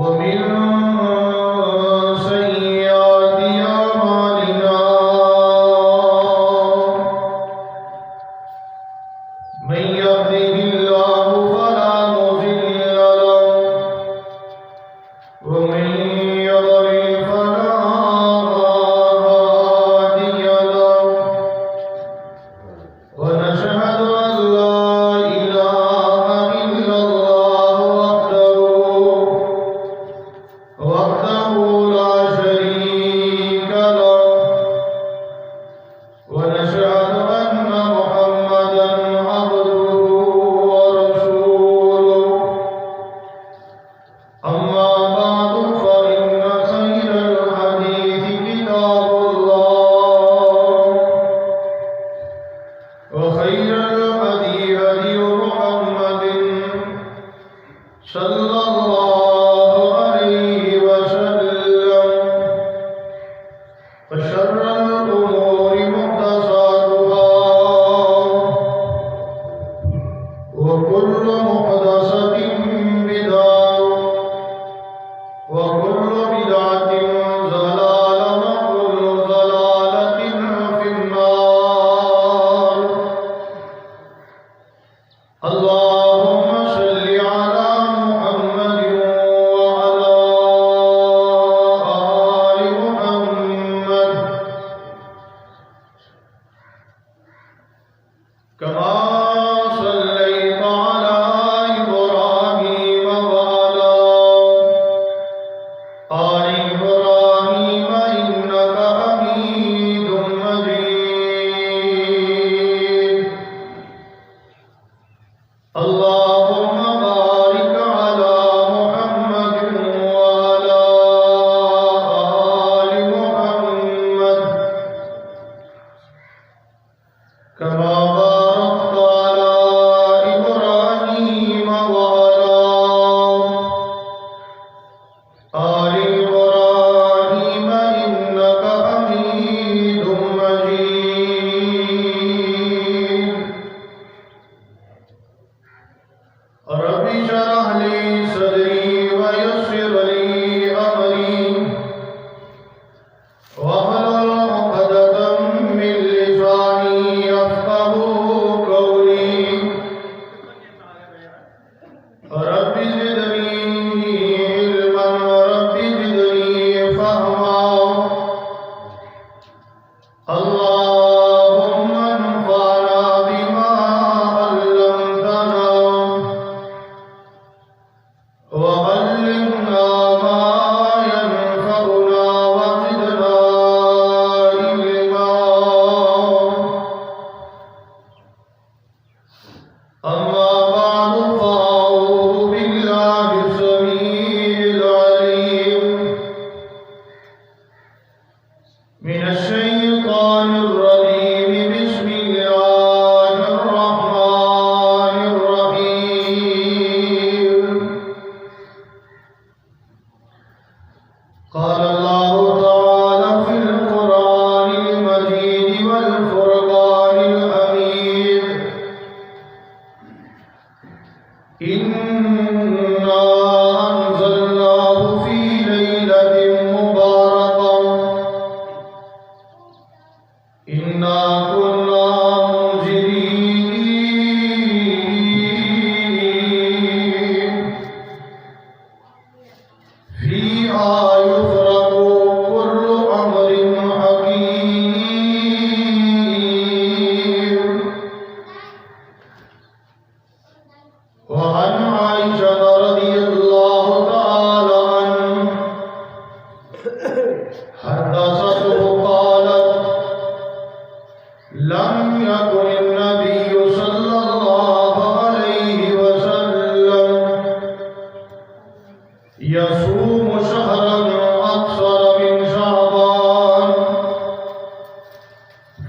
ومن سيئات أعمالنا من يهده الله فلا مضل له ومن يضلل فلا هادي له ونشهد أن لا إله إلا الله وحده لا شريك له ونشهد أن محمدا عبده ورسوله أما بعد فإن خير الحديث كتاب الله وخير الهدي هدي محمد صلى الله عليه وسلم وشر الأمور محدثاتها وكل محدثة بدعة وكل بدعة ضلالة وكل ضلالة في النار. اللهم صل على محمد وعلى آل محمد كما صليت على إبراهيم وعلى آل إبراهيم إنك حميد مجيد. اللهم بارك على محمد وعلى آل محمد كما باركت على إبراهيم وعلى آل إبراهيم إنك حميد مجيد. رب اشرح لي صدري ويسر لي أمري واحلل عقدة من لساني يفقهوا قولي. رب زدني علما ورب زدني فهما. اللهم انفعنا بما علمتنا وعلمنا ما ينفعنا وزدنا علما. أما بعد فأعوذ بالله السميع العليم من الشيطان الرجيم. بسم الله الرحمن الرحيم. قال الله تعالى في القرآن المجيد والفرقان الحميد: إنا أنزلناه في ليلة مباركة إنا كنا منذرين فيها يفرق كل أمر حكيم. وعن عائشة رضي الله تعالى عنها حدثته قالت: لم يكن النبي صلى الله عليه وسلم يصوم شهرا أكثر من شعبان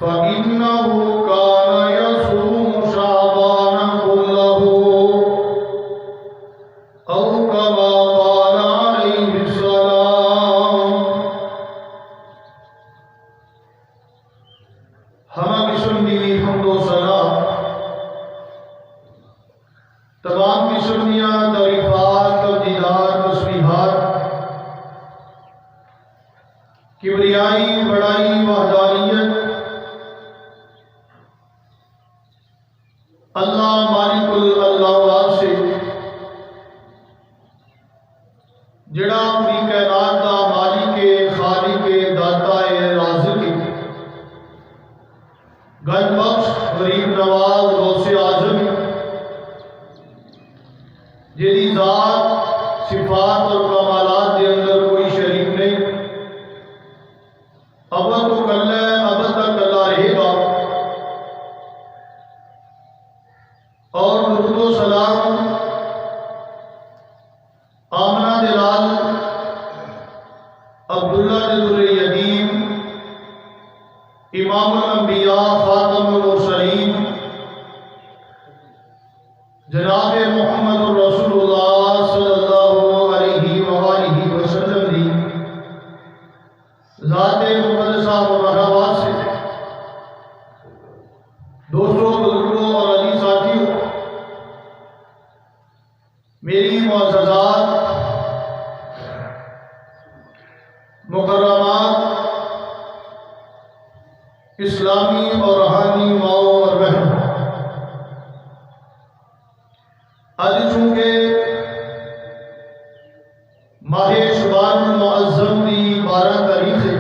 فإنه كان يصوم شعبان كله أو كما قال عليه السلام. ہمہ قسم کی حمد و ثنا تمام قسم دیا تعریفات تمجیدات تسبیحات جڑا پوری کائنات دا مالک خالق داتا رازق گنج بخش غریب نواز غوث اعظم جیدی ذات صفات اور کمالات دے اندر کوئی شریک نہیں، اول تو کل ہے ابد تک اللہ رہے گا، اور درود و سلام آمنہ دلال عبداللہ دل یتیم امام الانبیاء خاتم المرسلین جناب محمد رسول اللہ صلی اللہ علیہ وآلہ وسلم دی ذات مقدسہ مرحبات سے دوستوں، بزرگوں اور عزیز ساتھیوں، میری معززات مکرمات اسلامی اور روحانی ماؤں اور بہنوں، آج چونکہ ماہ شعبان المعظم کی 12 تاریخ ہے،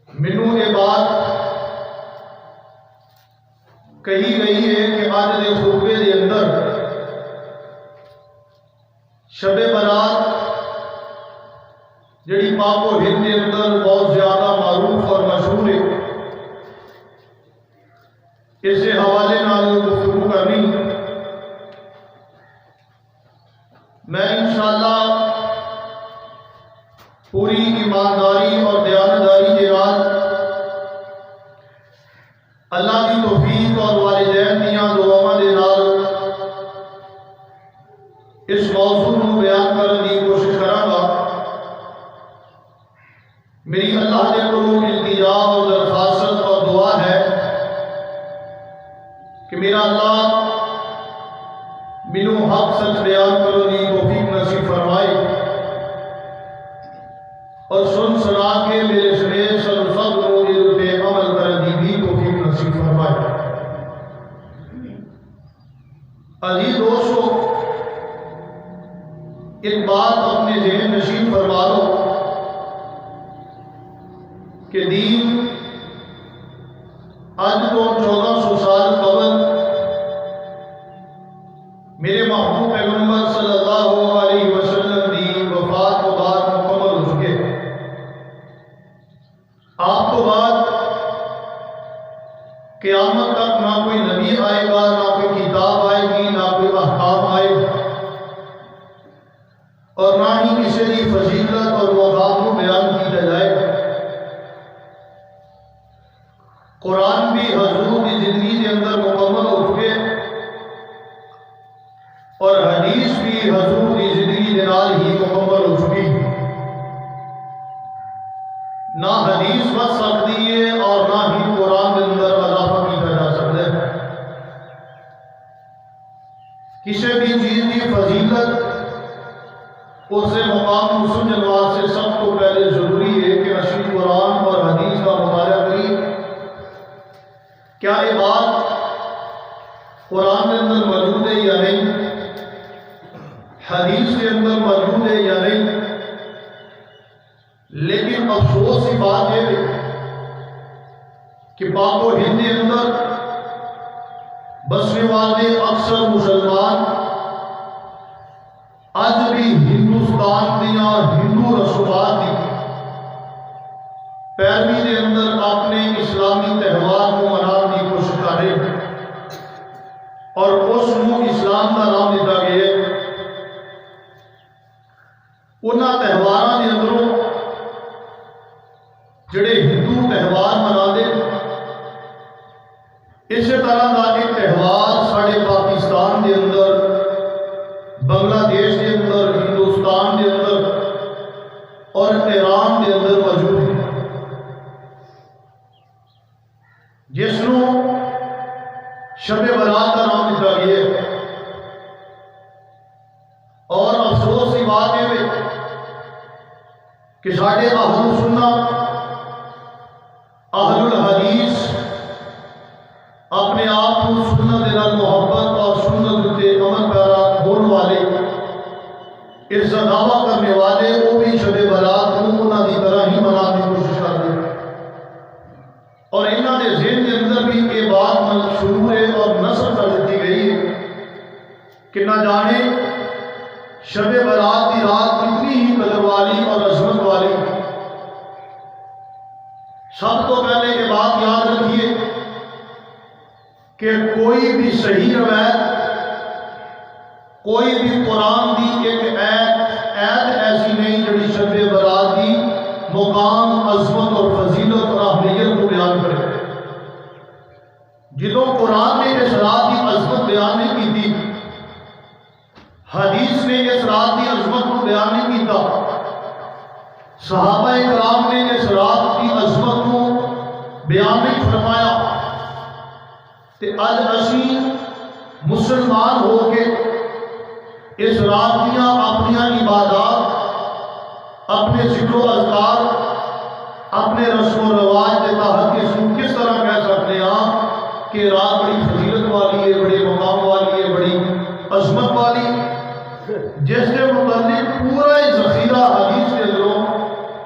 مینوں یہ بات کہی گئی ہے کہ آج دے خطبے دے اندر شب برات جڑی پاک و ہند کے اندر بہت زیادہ معروف اور مشہور ہے، اس حوالے نال گفتگو کرنی، میں انشاءاللہ پوری ایمانداری اور دیانتداری کے نال اللہ کی توفیق اور والدین دیاں دعاواں دے نال اس موضوع کو بیان کرنے کی کوشش کراں گا۔ میری اللہ کے قریب التجا اور درخواست اور دعا ہے کہ میرا اللہ مینوں حق سچ بیان کرنے کی توفیق نصیب فرمائے، اور سن سنا کے میرے سمیت سب لوگ اس پہ عمل کرنے کی بھی توفیق نصیب فرمائے۔ عزیز دوستو، ایک بات اپنے ذہن نشین فرما لو کہ دین آج تو 1400 سال قبل میرے محبوب پیغمبر صلی اللہ علیہ وسلم دی وفات کو بعد مکمل ہو چکے، آپ کو بعد قیامت تک نہ کوئی نبی آئے گا، نہ کوئی کتاب آئے گی، نہ کوئی احکام آئے گا، اور نہ ہی کسی کی فضیلت اور مقام کو بیان کیا جائے گا۔ قرآن بھی حضور کی زندگی کے اندر مکمل ہو چکے، اور حدیث بھی حضور کی زندگی کے نال ہی مکمل ہو چکی، نہ حدیث بچ سکتی ہے اور نہ ہی قرآن کے اندر اضافہ کیا جا سکتا ہے۔ کسی بھی چیز کی فضیلت اس سے مقام کو سمجھنے واسطے سب کو پہلے ضروری ہے کہ نشید قرآن اور حدیث کا مطالعہ کریں۔ کیا یہ بات قرآن کے اندر موجود ہے یا نہیں، حدیث کے اندر موجود ہے یا نہیں؟ لیکن افسوس کی بات یہ ہے کہ پاک و ہند کے اندر بسنے والے اکثر مسلمان آج بھی ہندوستان دیا ہندو رسومات کی پیروی کے اندر اپنے اسلامی تہوار کو منانے کی کوشش کر رہے ہیں، اور اس کو اسلام کا نام دیتا گیا ہے۔ انہاں تہواراں دے اندروں جڑے ہندو تہوار مناتے، اسی طرح کا ایک تہوار ساڑھے پاکستان دے اندر، بنگلہ دیش کے اندر، ہندوستان کے اندر اور ایران کے اندر موجود ہے، جس کو شب برات کا نام دیتا گیا ہے۔ اور افسوس کی بات یہ ہے کہ ساڑھے اہل سنت اہل الحدیث اپنے آپ کو سنت دے نال محبت اور سنت تے عمل پیرا ہونے اس کا دعویٰ کرنے والے وہ بھی شب برات کو انہوں کی طرح ہی منانے کی کوشش کرتے ہیں، اور انہوں نے ذہن کے اندر بھی یہ بات منشور ہے اور نصب کر دیتی گئی ہے کہ نہ جانے شب برات کی رات کتنی ہی قدر والی اور عظمت والی۔ سب تو پہلے یہ بات یاد رکھیے کہ کوئی بھی صحیح روایت، کوئی بھی قرآن دی ایک ایت ایسی نہیں جڑی شب برات کی مقام، عظمت اور فضیلت اور اہمیت کو بیان کرے۔ جدوں قرآن نے اس رات کی عظمت بیان نہیں کی تھی، حدیث نے اس رات کی عظمت کو بیان نہیں کیتا، صحابہ کرام نے اس رات کی عظمت کو بیان نہیں فرمایا، تے اج اسی مسلمان ہو کے اس رات دیا اپنی عبادات، اپنے ذکر و اذکار، اپنے رسم و رواج کے تحت کس طرح کہہ سکتے ہیں کہ رات بڑی فضیلت والی ہے، بڑے مقام والی ہے، بڑی عظمت والی، جس کے متعلق پورا ذخیرہ حدیث کے اندروں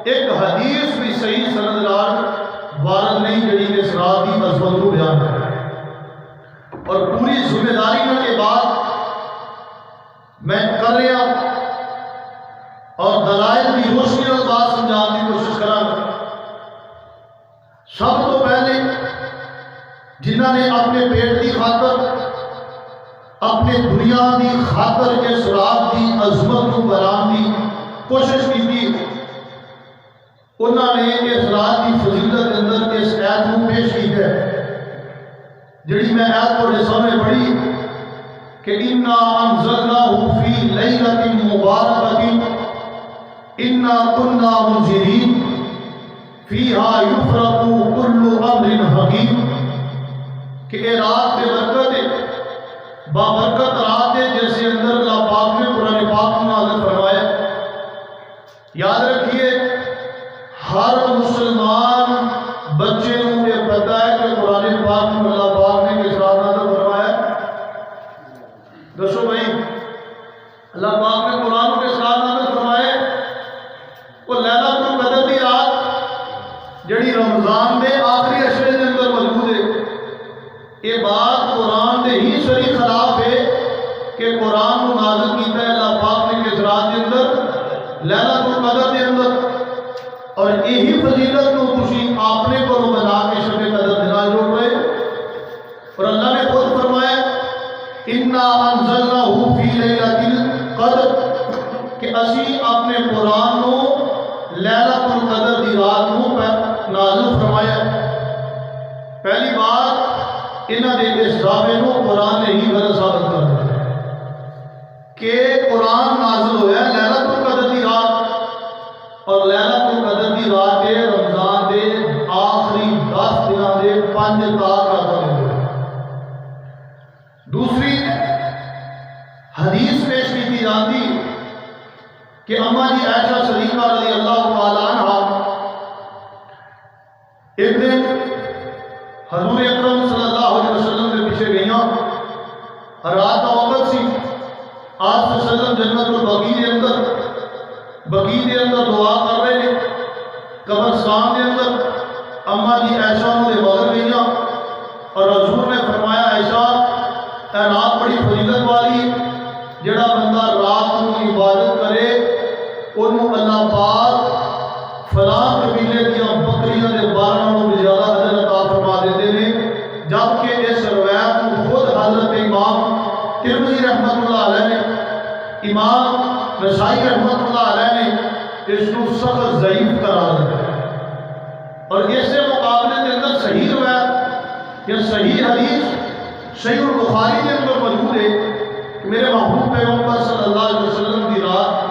ایک حدیث بھی صحیح سند نال وارد نہیں جڑی اس رات کی عظمت کو بیان کرے۔ اور پوری ذمہ داری کے بعد میں کر رہا اور دلائل کی روشنی اور بات سمجھانے کی کوشش کروں۔ سب تو پہلے جنہوں نے اپنے پیٹ کی خاطر، اپنے دنیا کی خاطر اس رات کی عظمت کو بیان کی کوشش کی تھی، انہوں نے اس رات کی فضیلت کے اندر اس ایت کو پیش کی ہے جڑی میں ایت کو سامنے پڑھی کہ اِنَّا أَنزَلْنَاهُ فِي لَيْلَةٍ مُبَارَكَةٍ إِنَّا كُنَّا مُنذِرِينَ فِيهَا يُفْرَقُ كُلُّ أَمْرٍ حَكِيمٍ کہ یہ رات بے برکت ہے، بابرکت رات ہے جس کے اندر اللہ پاک نے قرآن پاک کو نازل فرمایا۔ یاد رکھیے ہر مسلمان بچے کو یہ پتہ ہے کہ قرآن پاک میں اللہ پاک نے کس رات نازل فرمایا۔ دسو بھائی، اللہ پاک نے قرآن کو کس رات نازل فرمایا؟ وہ لیلۃ القدر کی رات جڑی رمضان دے آخری عشرے کے اندر موجود ہے۔ یہ بات قرآن دے ہی شریح خلاف ہے کہ قرآن کو نازل کیتا ہے اللہ پاک نے کس رات کے اندر؟ لیلۃ القدر کے اندر۔ اور یہی فضیلت کو تسی اپنے کو بنا کے شب قدر کے نال جوڑ رہے۔ اور اللہ نے خود فرمایا اِنَّا أَنزَلْنَاهُ فِي لَيْلَةِ الْقَدْرِ کہ اسی اپنے قرآن کو لیلۃ القدر کی رات کو نازل فرمایا۔ پہلی بات انہوں نے اس دعوے کو قرآن نے ہی غلط ثابت کر دیا کہ قرآن نازل ہوا ہے لیلۃ القدر کی رات، اور لیلۃ القدر کی رات ہے رمضان دے آخری 10 دنوں دے 5 راتوں میں۔ دوسری حدیث پیش کی جاتی کہ اماں جی عائشہ صدیقہ رضی اللہ تعالی عنہ ایک دن حضور اکرم صلی اللہ علیہ وسلم کے پیچھے گئیاں، رات کا وقت سی، آپ صلی اللہ علیہ وسلم جنت البقیع کے اندر دعا کر رہے ہیں، قبرستان کے اندر اماں جی عائشہ نے مغرب گئیاں اور حضور نے فرمایا عائشہ اے رات بڑی فضیلت والی، جڑا بندہ رات کو عبادت کرے انہوں اللہ پاک فلاں قبیلے دیا بکریاں دے 12 میں زیادہ اجر عطا فرما دیتے ہیں، جبکہ اس روایت کو خود حضرت امام ترمذی رحمۃ اللہ علیہ نے، امام نسائی رحمۃ اللہ علیہ نے اس کو سخت ضعیف قرار دیا۔ اور اس سے مقابلے کے اندر صحیح روایت یا صحیح حدیث صحیح البخاری کے اندر موجود ہے کہ میرے محبوب پیغمبر صلی اللہ علیہ وسلم کی رات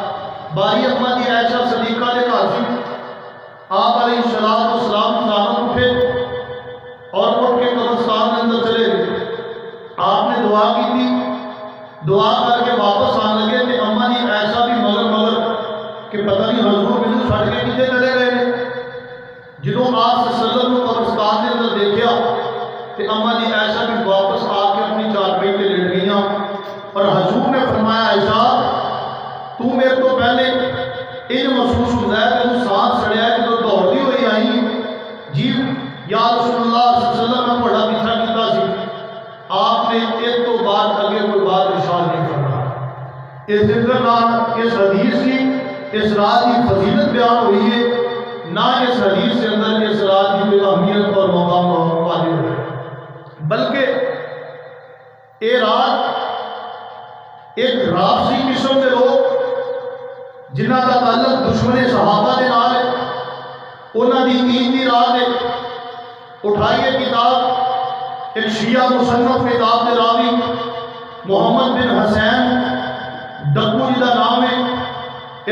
باری اماں جی عائشہ صدیقہ کے گھر سی، آپ علیہ السلام فوراً اٹھے اور اٹھ کے قبرستان کے اندر چلے گئے۔ آپ نے دعا کی تھی، دعا کر کے واپس آنے لگے کہ اماں جی عائشہ بھی مگر کہ پتہ نہیں حضور مجھے چھڑ کے پیچھے چلے گئے ہیں۔ جدوں آپ صلی اللہ علیہ وسلم کو قبرستان کے اندر دیکھا کہ اماں جی عائشہ بھی واپس آ کے اپنی چارپائی پہ لیٹ گئیاں، اور حضور نے فرمایا عائشہ تو میرے تو پہلے اس ذکر نال اس حدیث کی اس رات کی فضیلت بیان ہوئی ہے، نہ اس حدیث کے اندر اس رات کی کوئی اہمیت اور مقام واضح ہے، بلکہ یہ رات ایک رافضی قسم کے لوگ جنہ کا تعلق دشمن صحابہ کے نال ہے، انہوں کی عید کی رات ہے۔ اٹھائیے کتاب، ایک شیعہ مصنف کتاب کے راوی محمد بن حسین ڈکو جی کا نام ہے،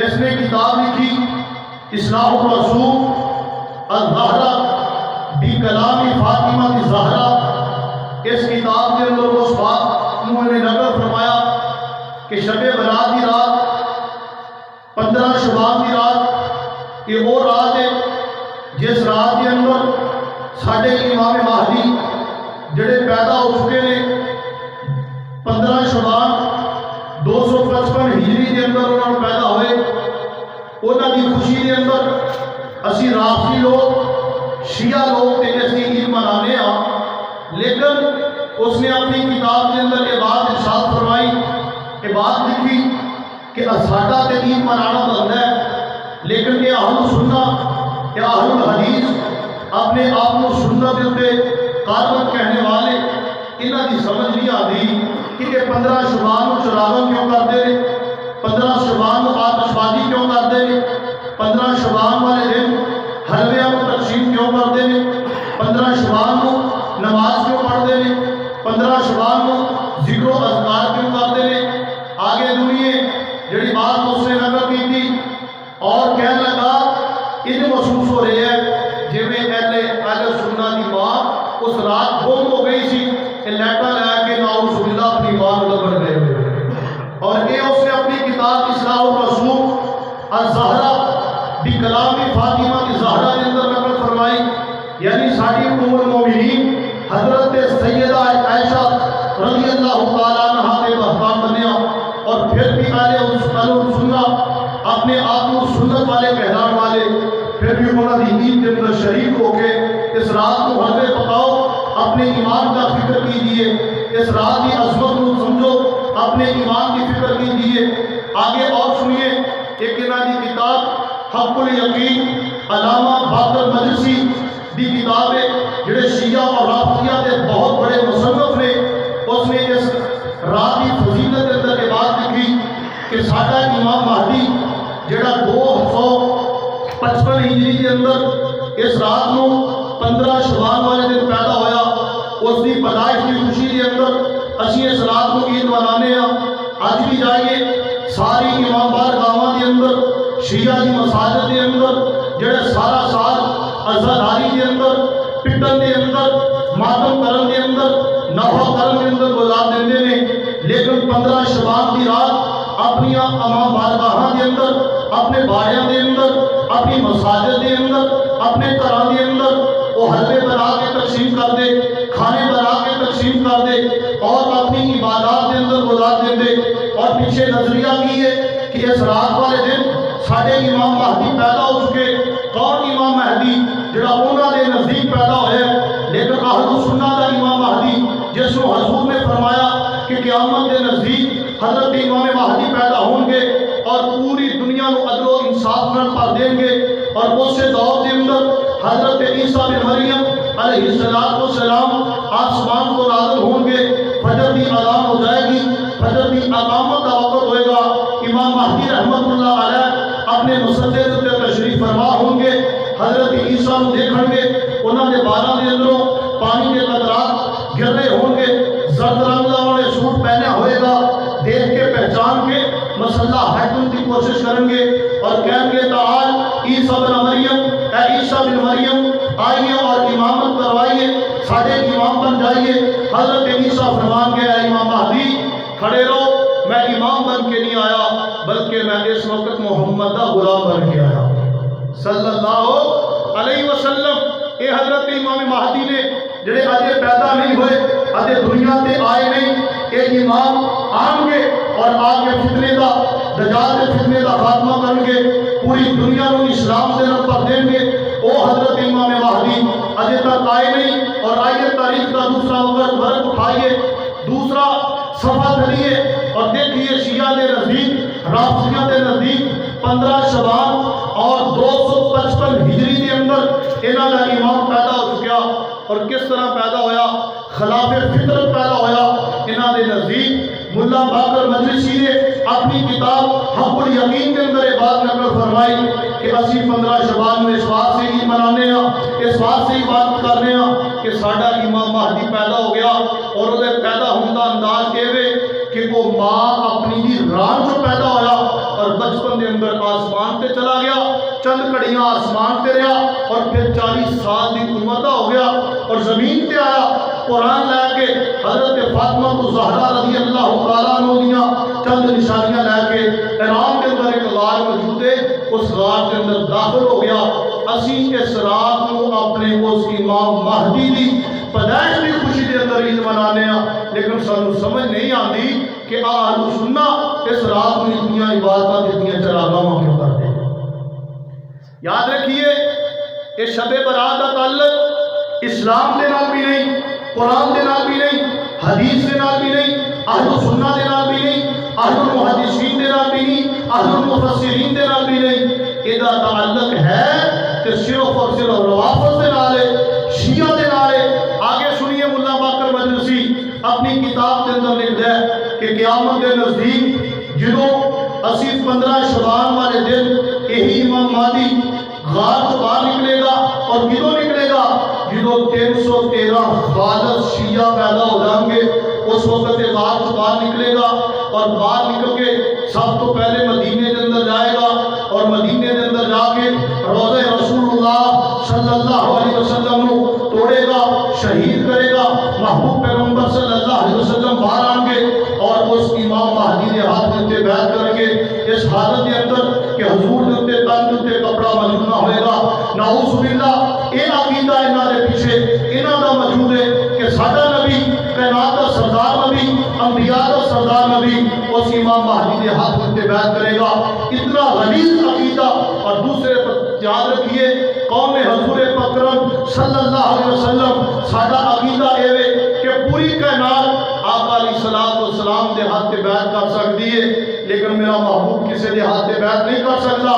اس نے کتاب لکھی اصلاح الرسول الزہرا بکلام فاطمہ الزہرا۔ اس کتاب کے اندر اس بات انہوں نے نقل فرمایا کہ شب برات کی رات 15 شعبان کی رات یہ وہ رات ہے جس رات کے اندر ساڈے امام مہدی جڑے پیدا ہو چکے ہیں 15 شعبان 255 ہجری کے اندر انہوں نے پیدا ہوئے، انہوں کی خوشی کے اندر اسی رافضی لوگ شیعہ لوگ تے اس کی عید منانے ہاں، لیکن اس نے اپنی کتاب کے اندر یہ بات ارشاد فرمائی، یہ بات لکھی کہ ساڈا تے عید منانا بنتا ہے، لیکن یہ اہل سنت یا اہل الحدیث اپنے آپ کو سنت کے اوپر قائم کہنے والے انہاں دی سمجھ نہیں آتی کہ یہ 15 شعبان کو چراغاں کیوں کرتے ہیں، 15 شعبان کو آتش بازی کیوں کرتے ہیں، 15 شعبان والے دن حلویاں کو تقسیم کیوں کرتے ہیں، 15 شعبان کو نماز کیوں پڑھتے ہیں، 15 شعبان کو ذکر و اذکار کیوں کرتے ہیں۔ آگے دنیا جڑی بات اس نے نقل کی تھی اور کہنے لگا یہ محسوس ہو رہی ہے جی میں اہل سنت کی ماں اس رات گم ہو گئی سی، لیٹا لے کے نعوذ باللہ اپنی ماں کو لبڑ گئے ہوئے، اور یہ اس نے اپنی کتاب اصلاح الرسول الزہرا بکلام فاطمہ الزہرا کے اندر نقل فرمائی، یعنی ساری ام المومنین حضرت سیدہ عائشہ رضی اللہ تعالیٰ عنہ کے بہتان بنیا، اور پھر بھی اہل سنت اپنے آپ کو سنت والے کہلان والے پھر بھی انہوں نے عید کے اندر شریک ہو کے اس رات کو حلوے پکاؤ، اپنے ایمان کا فکر کیجیے، اس رات کی عظمت کو سمجھو، اپنے ایمان کی فکر کیجیے۔ آگے اور سنیے ایک انہوں کی کتاب حق الیقین علامہ باقر مجلسی دی کتاب ہے، جڑے شیعہ اور رافضیہ کے بہت بڑے مصنف نے، اس نے اس رات کی فضیلت کے اندر یہ بات لکھی کہ ساڈا امام مہدی جڑا 255 ہجری کے اندر اس رات کو 15 شعبان والے دن پیدا ہویا، اس کی پیدائش کی خوشی کے اندر اسی اس رات کو عید منانے ہاں۔ اج بھی جائیے ساری امام بارگاہاں کے اندر شیعہ کی مساجد کے اندر جڑے سارا سال عزاداری کے اندر پٹن کے اندر ماتم کرن کے اندر نفع کرن کے اندر گزار دیندے نے، لیکن 15 شعبان کی رات اپنی امام بارگاہاں کے اندر، اپنے باڑیاں کے اندر، اپنی مساجد کے اندر، اپنے گھراں کے اندر وہ حلوے بنا کے تقسیم کر دے، کھانے بنا کے تقسیم کر دے اور اپنی عبادات کے اندر گزار دیں دے، اور پیچھے نظریہ کی ہے کہ اس رات والے دن ساڈے امام مہدی پیدا ہو چکے۔ کون امام مہدی؟ جڑا انہاں دے نزدیک پیدا ہوئے، لیکن اہل سنت دا امام مہدی جس کو حضور نے فرمایا کہ قیامت کے نزدیک حضرت امام مہدی پیدا ہوں گے اور پوری دنیا کو عدل و انصاف نال پر دیں گے، اور اس سے دور کے اندر حضرت عیسیٰ بن مریم علیہ السلام آسمان کو نازل ہوں گے، فجر کی اذان ہو جائے گی، فجر کی اقامت کا وقت ہوئے گا، امام مہدی رحمت اللہ علیہ اپنے مسجد سے تشریف فرما ہوں گے، حضرت عیسیٰ کو دیکھیں گے، انہوں نے بالاں دے اندروں پانی کے قطرات گر رہے ہوں گے، زرد رنگ والے سوٹ پہنا ہوئے گا، دیکھ کے پہچان کے مسلح ہٹنے کی کوشش کریں گے اور کہیں گے تعال عیسیٰ بن مریم، اے عیسیٰ بن مریم آئیے اور امامت کروائیے، ساڈے امام بن جائیے۔ حضرت عیسیٰ فرمان گے اے امام مہدی کھڑے رہو، میں امام بن کے نہیں آیا بلکہ میں اس وقت محمد کا غلام بن کے آیا صلی اللہ علیہ وسلم۔ اے حضرت امام مہدی نے جڑے اجے پیدا نہیں ہوئے، اجے دنیا تے آئے نہیں، اے امام آن گے اور آگے فتنے دا دجال کے فتنے دا خاتمہ کریں گے، پوری دنیا کو اسلام سے پر دیں گے۔ او حضرت امام مہدی اجے تک آئے نہیں، اور آئیے تاریخ کا دوسرا ورق اٹھائیے، دوسرا صفحہ دھریے، اور دیکھیے شیعہ کے نزدیک، رافضیہ کے نزدیک 15 شعبان اور 255 ہجری کے اندر انہاں دا امام پیدا ہو چکیا۔ اور کس طرح پیدا ہویا؟ خلاف فطرت پیدا ہویا۔ انہاں دے نزدیک ملا باقر مجلسی نے اپنی کتاب حق الیقین کے اندر یہ بات نقل فرمائی کہ اسی 15 شعبان میں اس بات سے عید منانے ہیں، اس بات سے ہی بات کرنے ہیں کہ ساڈا امام مہدی پیدا ہو گیا۔ اور وہ پیدا ہونے کا انداز یہ کہ وہ ماں اپنی دی ران جو پیدا ہویا اور بچپن دے اندر آسمان تے چلا گیا، چند کڑیاں آسمان تے رہا اور پھر 40 سال دی عمر دا ہو گیا اور زمین تے آیا۔ قرآن لے کے حضرت فاطمہ کو زہرا رضی اللہ تعالیٰ عنہ دیاں چند نشانیاں لے کے ایران کے اندر ایک غار موجود ہے، اس غار کے اندر داخل ہو گیا۔ اسی اس رات کو اپنے اس امام مہدی دی پیدائش کی خوشی کے اندر عید منانے ہیں، لیکن سانو سمجھ نہیں آتی کہ اہل سنت اس رات میں اتنی عبادت اتنی چراغاں کیوں کرتے ہیں۔ یاد رکھیے یہ شب برات کا تعلق اسلام کے نال بھی نہیں، قرآن کے نال بھی نہیں، حدیث کے نال بھی نہیں، اہل سنت کے نال بھی نہیں، اہل المحدثین کے نال بھی نہیں، اہل المفسرین کے نال بھی نہیں۔ یہ تعلق ہے کہ صرف اور صرف روافض کے نال ہے، شیعہ کے نال ہے۔ آگے سنیے ملا باقر مجلسی اپنی کتاب کے اندر لکھتا ہے کہ قیامت کے نزدیک جدوں اسی 15 شعبان والے دن یہی امام مہدی غار سے باہر نکلے گا اور کدوں نکلے گا؟ جدوں 313 خالص شیعہ پیدا ہو جائیں گے، اس وقت غار سے باہر نکلے گا اور باہر نکل کے سب تو پہلے مدینے کے اندر جائے گا اور مدینے کے اندر جا کے روضہ رسول اللہ صلی اللہ علیہ وسلم کو توڑے گا، شہید کرے گا۔ محبوب پیغمبر صلی اللہ علیہ وسلم باہر آئیں گے اور اس امام مہدی کے ہاتھ میں بیعت کریں گے اس حالت کے اندر کہ حضور دے تن دے کپڑا موجود نہ ہوئے گا۔ نعوذ باللہ یہ عقیدہ انہاں دے پیچھے انہاں دا موجود ہے کہ ساڈا نبی کائنات دا سردار نبی، انبیاء دا سردار نبی اس امام مہدی کے ہاتھ میں بیعت کرے گا۔ اتنا غلیظ عقیدہ۔ اور دوسرے پر یاد رکھیے قوم حضور اکرم صلی اللہ علیہ وسلم ساڈا عقیدہ اے کہ پوری کائنات آقا علیہ الصلوۃ والسلام دے ہاتھ تے بیعت کر سکتی ہے، لیکن میرا محبوب کسی دے ہاتھ تے بیعت نہیں کر سکتا۔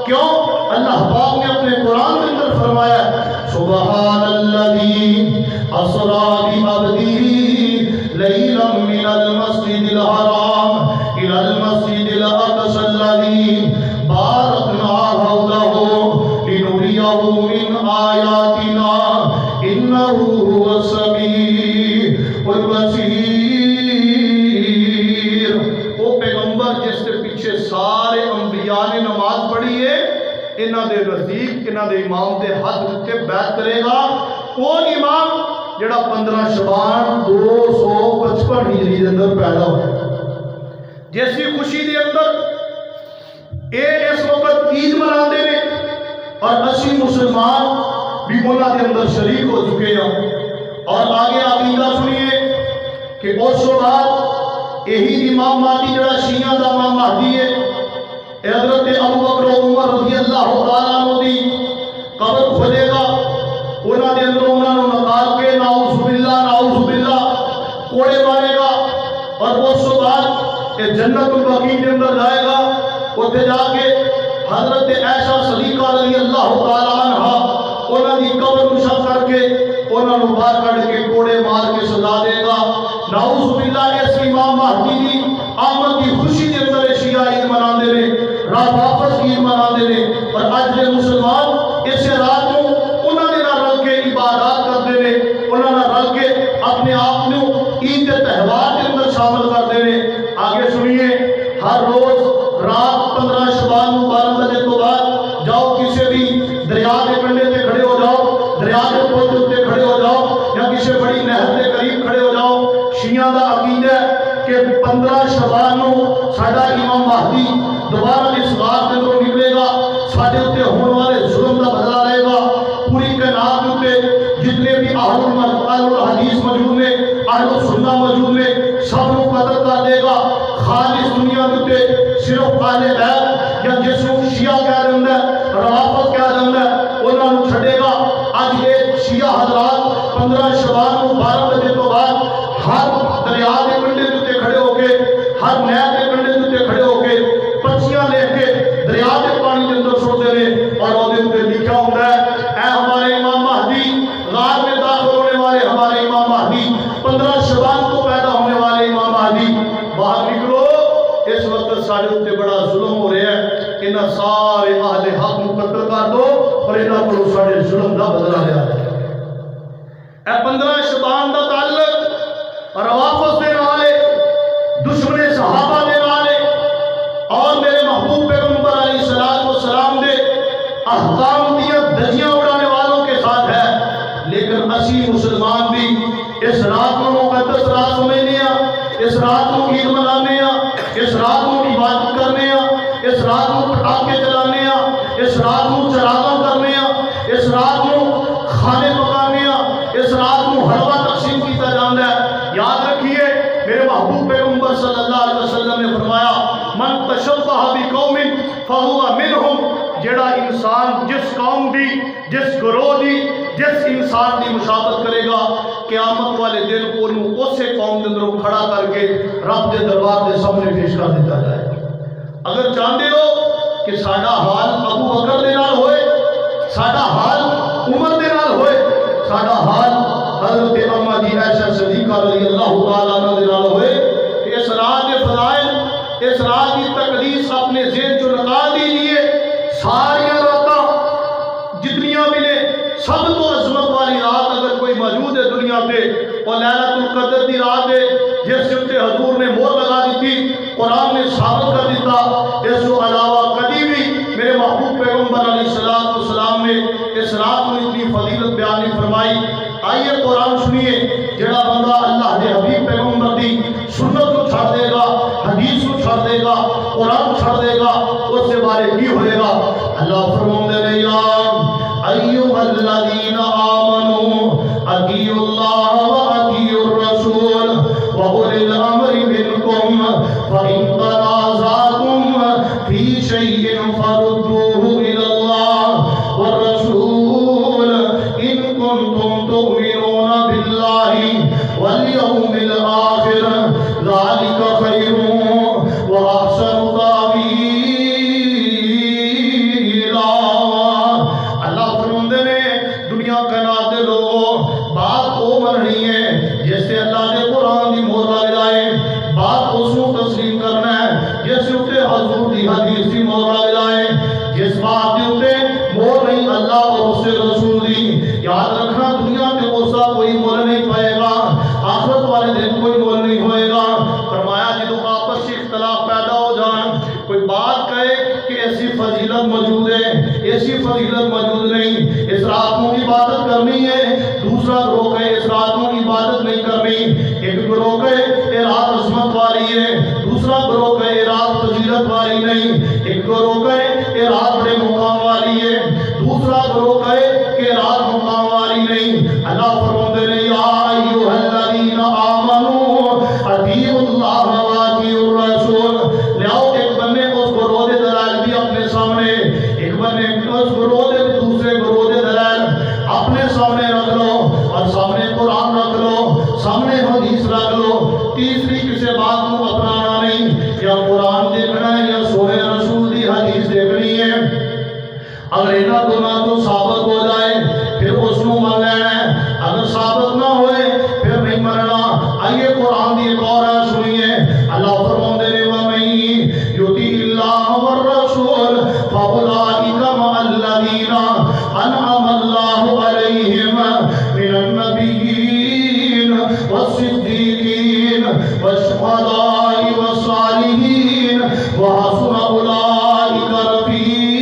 کیوں؟ اللہ پاک نے اپنے قرآن کے اندر فرمایا سبحان الذی اسری بعبدہ لیلا من المسجد الحرام الی المسجد الاقصی الذی بارکنا حولہ لنریہ من آیاتنا انہ هو السمیع البصیر۔ وہ پیغمبر جس کے پیچھے سارے انبیاء نے نماز پڑھی ہے، انہاں دے نزدیک انہاں دے امام دے ہاتھ اتے بیعت کرے گا وہ امام جڑا 15 شعبان 255 ہجری دے اندر پیدا ہویا۔ جیسی خوشی دے اندر اے اس وقت عید مناتے ہیں اور اسی مسلمان بھی انہاں دے اندر شریک ہو چکے ہیں۔ اور آگے عقیدہ سنیے کہ اس بعد یہی امام مہدی جڑا شیعہ دا امام مہدی ہے، حضرت ابوبکر و عمر رضی اللہ تعالیٰ عنہ دی قبر کھولے گا، انہاں دے اندر انہاں نو نکال کے نعوذ باللہ کوڑے مارے گا اور اس بعد جنت البقیع کے اندر جائے گا۔ اتنے جا کے حضرت عائشہ صدیقہ رضی اللہ تعالیٰ عنہ انہاں دی قبر نشا کر کے انہاں نو باہر کڈ کے کوڑے مار کے سزا دے گا۔ نعوذ باللہ اس امام مہدی دی آمد کی خوشی کے اندر شیعہ عید مناندے نے، رافض عید مناندے نے، اور اج دے مسلمان اس رات کو انہاں دے نال رل کے عبادات کرتے ہیں، انہاں نال رل کے اپنے آپ کو عید کے تہوار کے اندر شامل کرتے ہیں۔ آگے سنیے ہر روز رات 15 شعبان 12 بجے تو بعد جاؤ کسی بھی دریا کے کنڈے تے کھڑے ہو جاؤ، دریا کے پل تے کھڑے ہو جاؤ یا کسی بڑی نہر کے قریب کھڑے ہو جاؤ۔ شیعہ دا عقیدہ ہے کہ 15 شعبان کو ساڈا امام مہدی دوبارہ اس غار کے اندر نکلے گا، ساڈے تے ہونے والے ظلم کا بدلہ لے گا۔ پوری کائنات تے جتنے بھی اہل الحدیث موجود نے، اہل سنت موجود نے، سب کو قتل کر دے گا۔ خالص دنیا تے صرف اہل بیت یا جس کو شیعہ کہہ دیندا ہے، روافض کہہ دیندا ہے، انہاں نوں چھڈے گا۔ اج یہ شیعہ حضرات 15 شعبان کو 12 بجے تو بعد ہر دریا کے کنڈے تے کھڑے ہو کے، ہر باہر نکلو، اس وقت سارے اتنے بڑا ظلم ہو رہا ہے، انہاں سارے اہل حق کو قتل کر دو اور انہاں کو سارے ظلم کا بدلہ لیا جائے۔ اے 15 شعبان کا تعلق روافض دے نال ہے، دشمن صحابہ دے نال ہے، اور میرے محبوب پیغمبر علیہ السلام دے احکام دیا دھجیاں اڑانے والوں کے ساتھ ہے۔ لیکن اسی مسلمان بھی اس رات کو مقدس رات سمجھنے ہیں، اس رات کو عید منانے ہیں، اس رات کو عبادت کرنے ہیں، اس رات کو پٹاخے چلانے ہیں، اس رات کو چراغاں کرنے ہیں، اس رات کو کھانے پکانے ہیں، اس رات کو حلوہ تقسیم کیتا جاتا ہے۔ یاد رکھیے میرے محبوب پیغمبر صلی اللہ علیہ وسلم نے فرمایا من تشبہ بقوم فہو منہم، جڑا انسان جس قوم دی، جس گروہ دی، جس انسان دی مشابہت کرے گا، قیامت والے دن انہوں اسے قوم کے اندر کھڑا کر کے رب کے دربار کے سامنے پیش کر دیتا جائے۔ اگر چاہتے ہو کہ ساڈا حال ابو بکر دے نال ہوئے، ساڈا حال عمر دے نال ہوئے، ساڈا حال حضرت اما جی عائشہ صدیقہ رضی اللہ تعالیٰ عنہ دے نال ہوئے، کہ اس رات کے فضائل، اس رات کی تقدیس اپنے ذہن چو نکال دیجیے۔ ساری راتاں جتنیاں بھی نے، سب تو عظمت والی رات اگر کوئی موجود ہے دنیا پہ، وہ لیلۃ القدر دی رات ہے، جس سے حضور نے مہر لگا دی تھی، قرآن نے ثابت کر دیتا۔ اس کو علاوہ کبھی بھی میرے محبوب پیغمبر علیہ السلام نے اس رات میں اتنی فضیلت بیان نہیں فرمائی۔ آئیے قرآن سنیے، جڑا بندہ اللہ کے حبیب پیغمبر دی سنت کو چھڑ دے گا، حدیث کو چھڑ دے گا، قرآن چھڑ دے گا، اس سے بارے کی ہوئے گا؟ اللہ فرماتے ہیں یا ایھا الذین آمنوا اطیعوا اللہ واطیعوا الرسول واولی الامر منکم فإن تنازعتم فی شیء فردوہ الی اللہ والرسول ان کنتم تؤمنون باللہ والیوم الآخر ذلک خیر واحسن تأویلا۔ اللہ فرماتے ہیں دنیا کائنات دے لوگوں، بات وہ مننی ہے جس سے اللہ دے قرآن دی مہر لگ جائے، بات اس کو تسلیم کرنا ہے جس سے اتنے حضور دی حدیث دی مہر لگ جائے، جس بات دے اتنے مہر نہیں اللہ اور اس سے رسول دی۔ یاد رکھنا دنیا کے اس کا کوئی مول نہیں پائے گا، آخرت والے دن کوئی مول نہیں ہوئے گا۔ فرمایا جدو آپس سے اختلاف پیدا ہو جان، کوئی بات کہے کہ ایسی فضیلت موجود ہے، ایسی فضیلت موجود نہیں، اس رات میں عبادت کرنی ہے، دوسرا گروہ کہے اس رات میں عبادت نہیں کرنی، ایک گروہ کہے یہ رات عظمت والی ہے، دوسرا گروہ کہے یہ رات فضیلت والی نہیں، ایک گروہ کہے یہ رات بڑے مقام والی ہے، دوسرا گروہ کہے کہ رات مقام والی نہیں۔ اللہ فرماتے ہیں یا ایھا الذین آمنوا اطیعوا اللہ واطیعوا الرسول۔ لیاؤ ایک بندے اس گروہ دے دلائل بھی اپنے سامنے، ایک بندے اس گروہ دے دوسرے گروہ دے دلائل اپنے سامنے رکھ لو، اور سامنے قرآن رکھ لو، سامنے حدیث رکھ لو، تیسری کسی بات کو اپنانا نہیں، یا قرآن دیکھنا ہے یا سونے رسول دی حدیث دیکھنی ہے۔ اگر اینا دونوں تو ثابت ہو جائے پھر اس کو مان لینا ہے، اگر ثابت نہ ہوئے پھر نہیں مننا۔ آئیے قرآن دی ایک اور آیت سنیے، اللہ فرماتے ہیں وَمَن یُطِعِ اللَّهَ وَالرَّسُولَ فَأُولَٰئِکَ مَعَ الَّذِینَ أَنْعَمَ اللَّهُ عَلَیْہِم مِّنَ النَّبِیِّینَ وَالصِّدِّیقِینَ وَالشُّہَدَاءِ وَالصَّالِحِینَ وَحَسُنَ أُولَٰئِکَ رَفِیقًا۔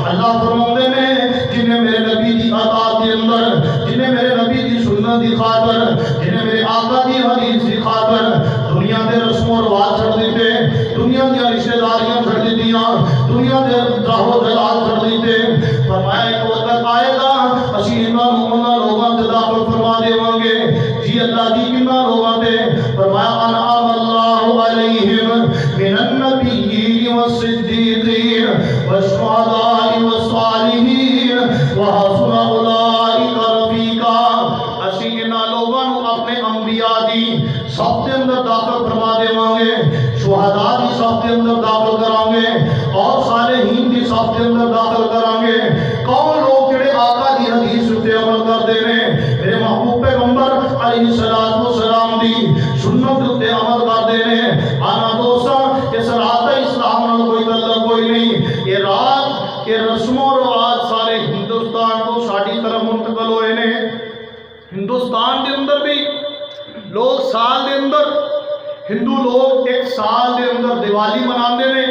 اللہ فرماتے ہیں جنہیں میرے نبی دی اطاعت کے اندر، جنہیں میرے نبی دی سنت دی خاطر، جنہیں میرے آقا دی حدیث دی خاطر دنیا دے رسم و رواج چھڑ دیتے، دنیا دی رشتہ داریاں چھڑ دیتیاں، دنیا دے راہ و جلال چھڑ دیتے، فرمایا ایک وقت آئے گا اسی انہاں لوگاں تے داخل فرما دیواں گے۔ جی اللہ جی کنہاں لوگاں تے؟ فرمایا انعم اللہ علیہم من النبیین والصدیقین والشہداء والصالحین وحسن اولئک رفیقا۔ اسی انہاں لوگاں نو اپنے انبیاء دی صف دے اندر داخل فرما دیواں گے، شہداء دی صف دے اندر داخل کران گے، اور صالحین دی صف دے اندر داخل کران گے۔ کون لوگ جڑے آقا دی حدیث تے عمل کردے نے؟ میرے محبوب پیغمبر علیہ السلام دی سنت تے عمل کردے نے آنا دوستاں اس رات اسلام نال کوئی تعلق کوئی نہیں یہ رات یہ رسم و رواج سارے ہندوستان تو ساڈی طرف منتقل ہوئے نے ہندوستان دے اندر بھی لوگ سال دے اندر ہندو لوگ ایک سال دے اندر دیوالی مناندے نے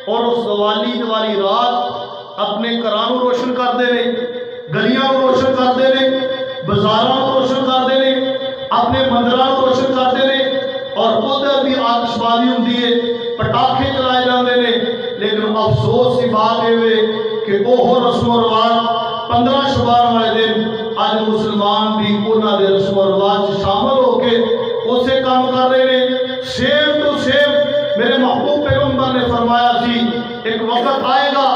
اور اس دیوالی رات اپنے گھراں نوں روشن کردے نے گلیاں نوں روشن کردے نے بازاراں نوں روشن کردے نے اپنے مندراں نوں روشن کردے نے اور ادھر بھی آتش بازی ہوندی ہے پٹاخے چلائے جاندے نے لیکن افسوس کی بات ہے کہ وہ رسم و رواج 15 شبان والے دن آج مسلمان بھی انہاں دے رسم و رواج شامل ہو کے اسے کام کر رہے ہیں سیم ٹو سیم میرے محبوب پیغمبر نے فرمایا سی ایک وقت آئے گا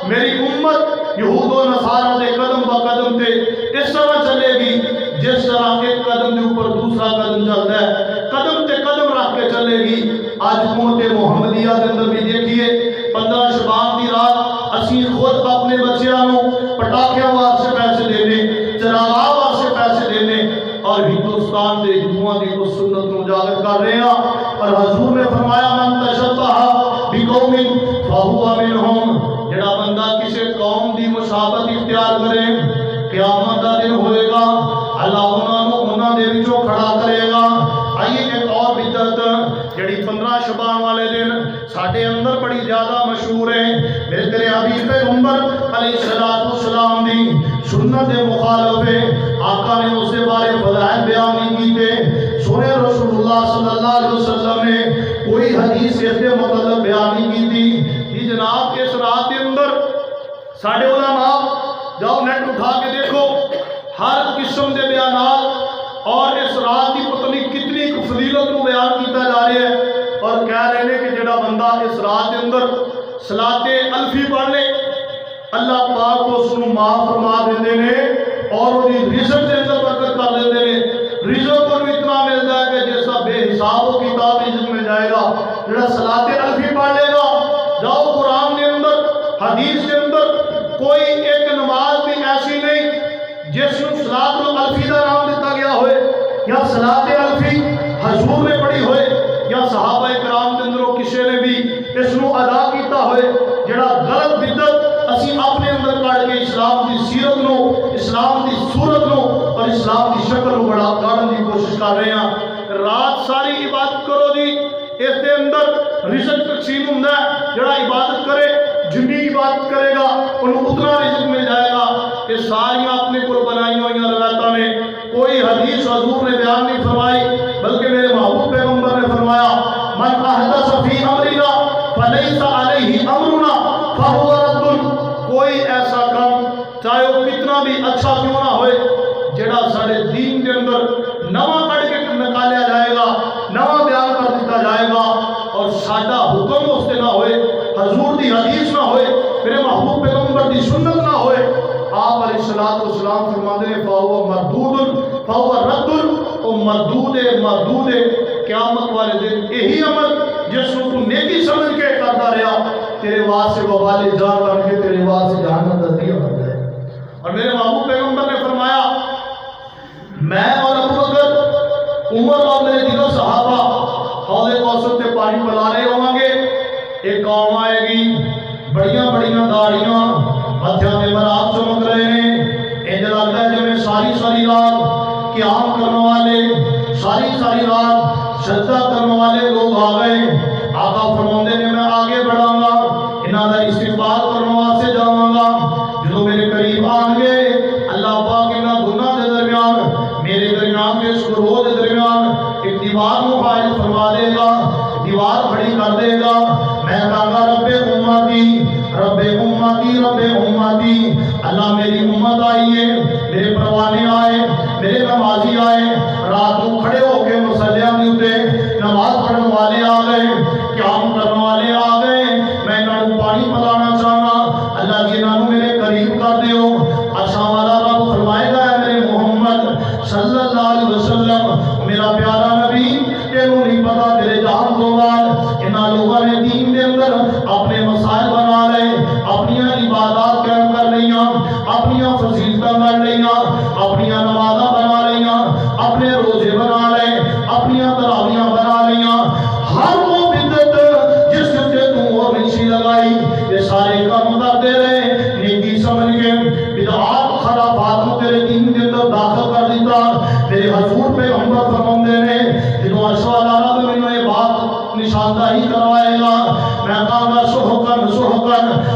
میری امت یہود و نصارہ دے قدم با قدم تے اس طرح چلے گی جس طرح ایک قدم دے اوپر دوسرا قدم چلتا ہے قدم تے قدم رکھ کے چلے گی آج امت محمدیہ دے اندر بھی دیکھیے 15 شبان دی رات اسی خود اپنے بچیاں نوں پٹاخیاں واسطے پیسے دینے چراغاں واسطے پیسے دینے اور ہندوستان دے ہندوؤں دی اس سنت نوں اجاگر کر رہے ہیں اور حضور نے فرمایا من تشبہ بقوم فہو منہم جڑا بندہ کسی قوم دی مشابہت اختیار کرے قیامت دا دن ہوئے گا اللہ انہاں دے وچوں کھڑا کرے گا آئیے ایک اور بدعت جڑی 15 شبان والے دن ساڈے اندر بڑی زیادہ مشہور ہے میرے تیرے حبیب پیغمبر علیہ السلام دی سنت مخالف ہے آقا نے اس کے بارے فضائل بیان نہیں کیتے سونے رسول اللہ صلی اللہ علیہ وسلم نے کوئی حدیث اس کے مطلب بیان نہیں کی تھی یہ جناب اس رات کے اندر ساڑھے علماء جاؤ نیٹ اٹھا کے دیکھو ہر قسم کے بیانات اور اس رات کی پتہ نہیں کتنی فضیلت کو بیان کیتا جا رہا ہے اور کہہ رہے ہیں کہ جڑا بندہ اس رات کے اندر صلاۃ الفی پڑھ لے اللہ پاک کو اس کو معاف فرما دیندے نے اور وہ رزق کے اندر برکت کر دیندے نے رزق کو بھی اتنا ملتا ہے کہ جیسا بے حساب و کتاب رزق مل جائے گا جڑا صلاۃ الفی پڑھ لے گا جاؤ قرآن کے اندر حدیث کے اندر کوئی ایک نماز بھی ایسی نہیں جس کو صلاۃ الفی کا نام دیتا گیا ہوئے یا صلاۃ الفی حضور نے پڑھی ہوئے یا صحابہ کرام کے اندروں کسی نے بھی اس کو ادا کیتا ہوئے جڑا غلط بدعت اسی اپنے اندر کاٹ کے اسلام کی سیرت نو اسلام کی صورت نو اور اسلام کی شکل نو بڑا کاٹن کی کوشش کر رہے ہیں رات ساری عبادت کرو جی اس کے اندر رزق تقسیم ہوندا ہے جڑا عبادت کرے جنی عبادت کرے گا انہوں اتنا رزق مل جائے گا یہ ساری اپنے کو بنائی ہوئی روایتوں میں کوئی حدیث حضور نے بیان نہیں فرمائی بلکہ میرے محبوب پیغمبر نے فرمایا من احدث فی امرنا فلیس علیہ امرنا فہو رد کوئی ایسا کام چاہے وہ کتنا بھی اچھا کیوں نہ ہوئے جڑا سارے دین کے اندر نواں کٹ کے نکالیا جائے گا نواں بیان کر دیتا جائے گا اور سادہ حکم اس سے نہ ہوئے حضور دی حدیث نہ ہوئے میرے محبوب پیغمبر دی سنت نہ ہوئے آپ علیہ السلام فرماتے ہیں فہو مردود فہو رد او مردود ہے قیامت والے دن یہی عمل جس کو تو نیکی سمجھ کے کرتا رہا تیرے واسطے وبال جان بن کے تیرے واسطے جہنم کا ذریعہ بن جائے اور میرے محبوب پیغمبر نے فرمایا میں اور ابو بکر عمر اور میرے دیگر صحابہ حوض کوثر سے پانی پلا رہے ہوں گے ایک قوم آئے گی بڑیاں داڑیاں ہتھیاں میں مراد چمک رہے ہیں انج لگتا ہے جب ساری رات قیام کرنے والے ساری رات سجدہ کرنے والے لوگ آ گئے آقا فرماندے نے میں آگے بڑھاں گا انہاں دا استقبال کرنے واسطے جاواں گا جو میرے قریب آن گے اللہ پاک انہاں دونوں دے درمیان میرے درمیان کے سرو دے درمیان ایک دیوار کو حائل فرما دے گا دیوار کھڑی کر دے گا میں کہاں گا رب امتی اللہ میری امت آئی ہے میرے پروانے آئے میرے نمازی آئے رات کو کھڑے ہو کے مسلیاں نہیں ہوتے نماز پڑھنے والے آ گئے قیام کرنے والے آ گئے میں انہوں پانی پلانا چاہنا اللہ جی انہوں میرے قریب کر دیو اچھا والا رب فرمائے گا میرے محمد صلی اللہ علیہ وسلم میرا پیارا نبی تینوں نہیں پتا تیرے جان تو بعد انہاں لوگوں نے دین دے اندر اپنے مسائل بنا لے اپنی عبادات قائم کر لیاں اپنی فضیلتاں کر لیاں اپنی نمازاں بنا لیاں اپنے روزے بنا لے اپنی تراویاں بنا لیاں ہر وہ بدت جس تے تو اور نہیں لگائی یہ سارے کام کرتے رہے نیکی سمجھ کے بدعات خرافات کو تیرے دین کے اندر داخل کر دیتا میرے حضور پیغمبر فرماندے نے جدوں اشوا اللہ تو میں یہ بات نشاندہی کروائے گا میں کہاں گا سحقن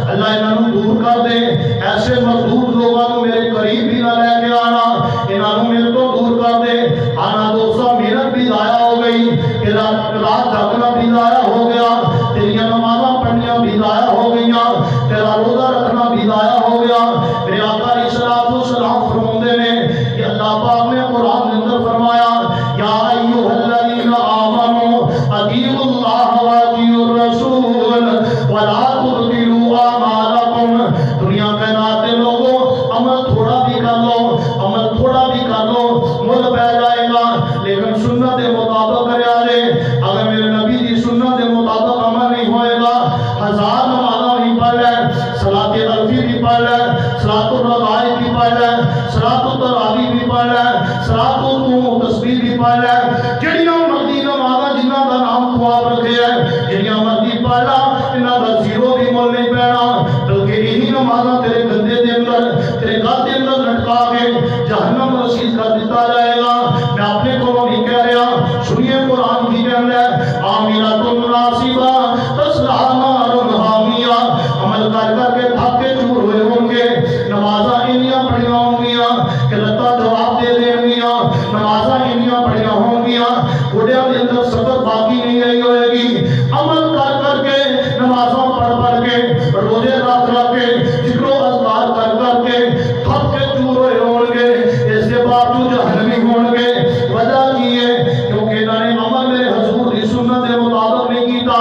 اللہ انہوں دور کر دے ایسے مردود لوگوں کو میرے قریب بھی نہ لے کے آنا انہوں میرے تو دور کر دے آنا 200 محنت بھی ضائع ہو گئی رات جاگنا بھی ضائع ہو گیا تیریاں نمازاں پڑھنیاں بھی ضائع ہو گئیاں تیرا روزہ رکھنا بھی ضائع ہو گیا میرے آقا علیہ السلام فرماندے نے کہ اللہ پاک نے قرآن کے اندر فرمایا یا ایھا الذین آمنوا اطیعوا اللہ واطیعوا الرسول ولا تبطلوا اعمالکم دنیا کائنات کے لوگوں عمل تھوڑا بھی کر لو مل پہ جائے گا لیکن سنت کے مطابق کریا لے اگر میرے نبی دی سنت کے مطابق عمل نہیں ہوئے گا 1000 نمازاں بھی پڑھ لے صلاۃ الفی بھی پڑھ لے صلاۃ الرغائب بھی پڑھ لے صلاۃ التراویح بھی پڑھ لے صلاۃ التسبیح بھی پڑھ لے جڑیاں مرضی نمازاں جنہاں دا نام تو آپ رکھے ہے جڑیاں مرضی پڑھ لا انہاں دا زیرو بھی مول نہیں پینا بلکہ یہی نمازاں تیرے گندے دے اندر تیرے گھر دے اندر لٹکا کے جہنم رسید کر دیتا جائے گا میں اپنے کو نہیں کہہ رہا سنیے قرآن کی کہنا ہے عاملۃ ناصبہ تصلیٰ نار حامیہ عمل کر کے تھک کے چور ہوئے ہوں گے نمازاں انیاں پڑھیاں ہوں گیاں کہ لتا جواب دے دیں گیاں نمازاں انیاں پڑھیاں ہوں گیاں گھوڑیاں کے اندر سبق باقی نہیں رہی ہوئے گی عمل کر کے نمازوں پڑھ کے روزے رکھ کے ذکر و اذکار کر کے تھک کے چور ہوئے ہوں گے اس کے باوجود جہنمی ہوں گے وجہ کی ہے کیونکہ انہوں نے عمل میرے حضور کی سنت کے مطابق نہیں کیتا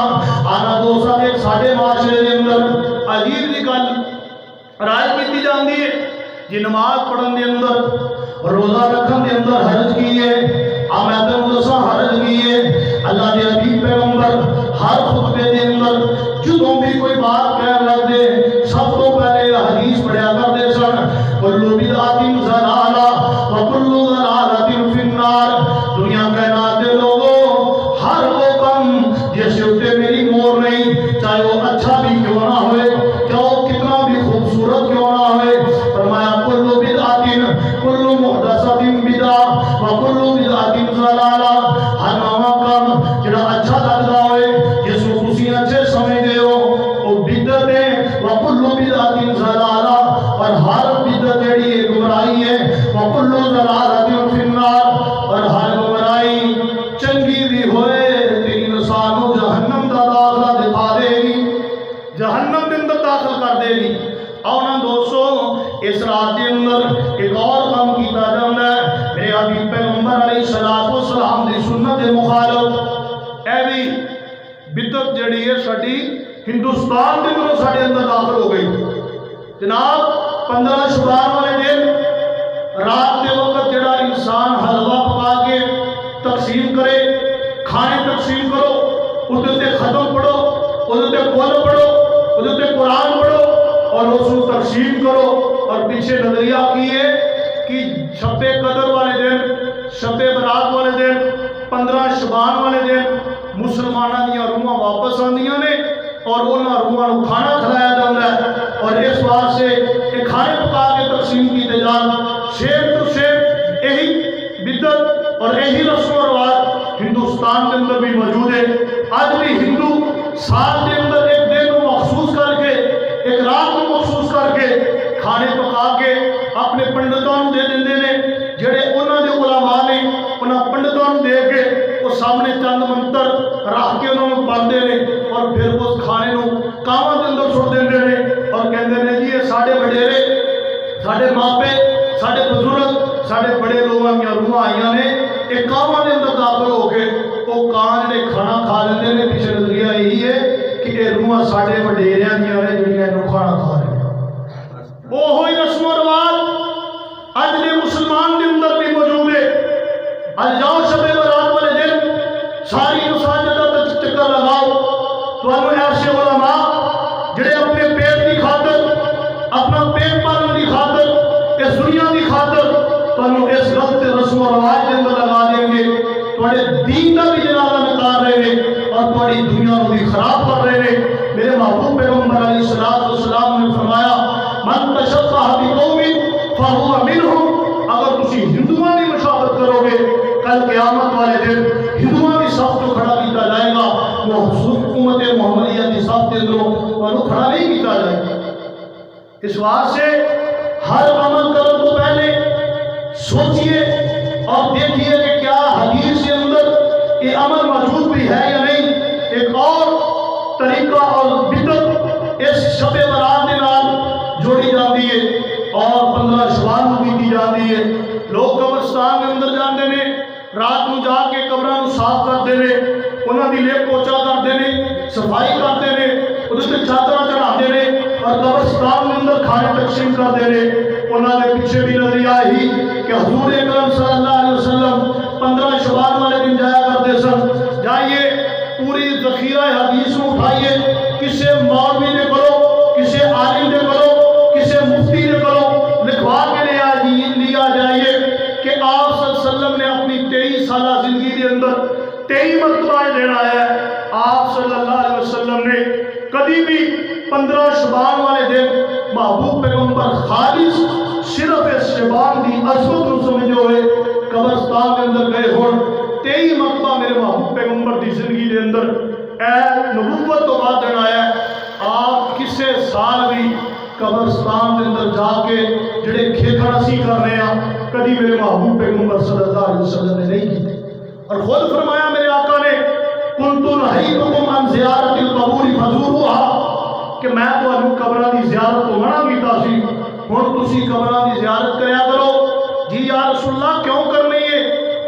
آنا دوسرا ایک ساڑھے معاشرے کے اندر عجیب کی گل رائے کی جاتی ہے جی نماز پڑھن کے اندر روزہ رکھن کے اندر حرج کی ہے آمیت مدرسہ حرج کی ہے اللہ کے حبیب پیغمبر ہر خطبے کے اندر جدوں بھی کوئی بات کہہ لگ دے سب تو پہلے حدیث پڑھیا کرتے سن کل بدعۃ ضلالہ وکل ضلالۃ فی النار دنیا کائنات کے لوگوں ہر وہ کم جس سے میری مور نہیں چاہے وہ اچھا بھی کیوں نہ ہوئے چاہے وہ کتنا بھی خوبصورت کیوں نہ ہوئے فرمایا کل بدعۃ کل محدثۃ بدعہ وکل بدعۃ ضلالہ ہر نواں کام جڑا اچھا لگدا ہوئے جس کو تسی اچھے سمجھدے ہو وہ بدعت ہے وکل بدعۃ ضلالہ اور ہر بدعت جڑی ہے گمراہی ہے وکل ضلالۃ فی النار اور ہر گمراہی چنگی بھی ہوئے تیری انسان کو جہنم دا داخلہ دکھا دے گی جہنم کے اندر داخل کر دے گی اور نا دوستو اس رات کے اندر ایک اور کام کیتا جاتا ہے میرے حبیب پیغمبر علیہ السلام دی سنت مخالف اے بھی بدعت جڑی ہے ساڈی ہندوستان کے اندر ساڈے اندر داخل ہو گئی جناب 15 شبان والے دن رات کے وقت جڑا انسان حلوہ پکا کے تقسیم کرے کھانے تقسیم کرو ادھر ختم پڑھو ادھر قول پڑھو ادھر قرآن پڑھو اور اس کو تقسیم کرو اور پیچھے نظریہ کیے کہ شب قدر والے دن شب برات والے دن 15 شبان والے دن مسلمانوں دیا روحاں واپس آندیاں نے اور انہاں روحاں کو کھانا کھلایا جاتا ہے اور اس واسطے کہ کھانے پکا کے تقسیم کیتے جان شیر تو شیر یہی بدعت اور یہی رسم و رواج ہندوستان کے اندر بھی موجود ہے آج بھی ہندو سال کے اندر ایک دن کو مخصوص کر کے ایک رات کو مخصوص کر کے کھانے پکا کے اپنے پنڈتوں دے دیندے نے جڑے انہاں دے علماء نے انہاں پنڈتوں دے کے وہ سامنے چند منتر رکھ کے انہوں نے پڑھتے ہیں اور پھر اس کھانے نو کاواں دے اندر چھوڑ دیندے نے اور کہندے نے جی یہ ساڈے وڈیرے ساڈے ماپے ساڈے بزرگ ساڈے بڑے لوگاں دی روحاں آئیاں نے ایک کاواں دے اندر داخل ہو کے وہ کان نے کھانا کھا لیندے نے پیچھے نظریہ یہی ہے کہ یہ روحاں ساڈے وڈیریاں دیاں نے جڑیاں انہوں کھانا کھا رہے ہیں وہی رسم و رواج اج دے مسلمان دے اندر بھی موجود ہے اج جاؤ شب برات والے دن ساری مساجدہ چکر لگاؤ تو ایسے علماء جڑے اپنے پیٹ کی خاطر اپنا پیٹ پالنے کی خاطر اس دنیا کی خاطر تو اس غلط رسم و رواج کے اندر لگا دیں گے تو دین کا بھی السلام نے فرمایا من تشبہ بقوم فہو منہم، اگر تسی ہندوؤں کی مشابہت کرو گے کل قیامت والے دن ہندوؤں کی صف جو کھڑا کیتا جائے گا وہ امت محمدیہ کی صف کے اندروں وہ کھڑا نہیں کیتا جائے گا۔ اس واسطے ہر عمل کرنے تو پہلے سوچئے اور دیکھیے کہ کیا حدیث کے اندر یہ عمل موجود بھی ہے یا نہیں۔ ایک اور طریقہ اور بدعت اس شب برات کے نال جوڑی جاتی ہے اور 15 شوال کو کی جاتی ہے۔ لوگ قبرستان کے اندر جاندے نے، رات کو جا کے قبراں صاف کرتے نے، انہاں دی لیپ پوچھا کرتے نے، صفائی کرتے نے، اس تے چادر چڑھاتے نے اور قبرستان کے اندر کھانے تقسیم کرتے نے۔ انہاں دے پیچھے بھی نظریہ ہی کہ حضور اکرم صلی اللہ علیہ وسلم 15 شوال والے دن جایا کرتے سن۔ جائیے پوری ذخیرہ حدیث کو اٹھائیے، کسے مولوی نے کرو، کسے عالم نے کرو، کسے مفتی نے کرو، لکھوا کے لیا جائیے کہ آپ صلی اللہ علیہ وسلم نے اپنی 23 سالہ زندگی کے اندر 23 مرتبہ دینا ہے۔ آپ صلی اللہ علیہ وسلم نے کبھی بھی 15 شبان والے دن محبوب پیغمبر خالص صرف اس شبان کی عظمت کو سمجھے ہوئے قبرستان کے اندر گئے ہون 23 مرتبہ میرے محبوب پیغمبر کی زندگی کے اندر اے نبوت تو بات دینا ہے۔ آپ کسے سال بھی قبرستان کے اندر جا کے جڑے کھیکڑاسی کر رہے ہیں کبھی میرے محبوب پیغمبر صلی اللہ علیہ وسلم نے نہیں کی۔ اور خود فرمایا میرے آقا نے کنت نہیتکم عن زیارت القبور فزوروها، کہ میں تو انہوں قبرہ دی زیارت کو منع کیتا سی، ہن تسی قبرہ دی زیارت کریا کرو۔ جی یا رسول اللہ کیوں کرنی ہے؟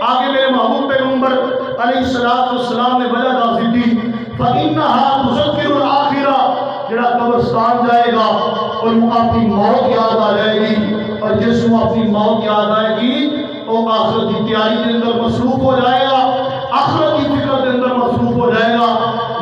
آگے میرے محبوب پیغمبر علیہ السلام نے وجہ داخل کی فَإِنَّهَا تُذَكِّرُ الْآخِرَةَ، جڑا قبرستان جائے گا اور اپنی موت یاد آ جائے گی، اور جس کو اپنی موت یاد آئے گی وہ آخرت کی تیاری کے اندر مصروف ہو جائے گا، آخرت کی فکر کے اندر مصروف ہو جائے گا۔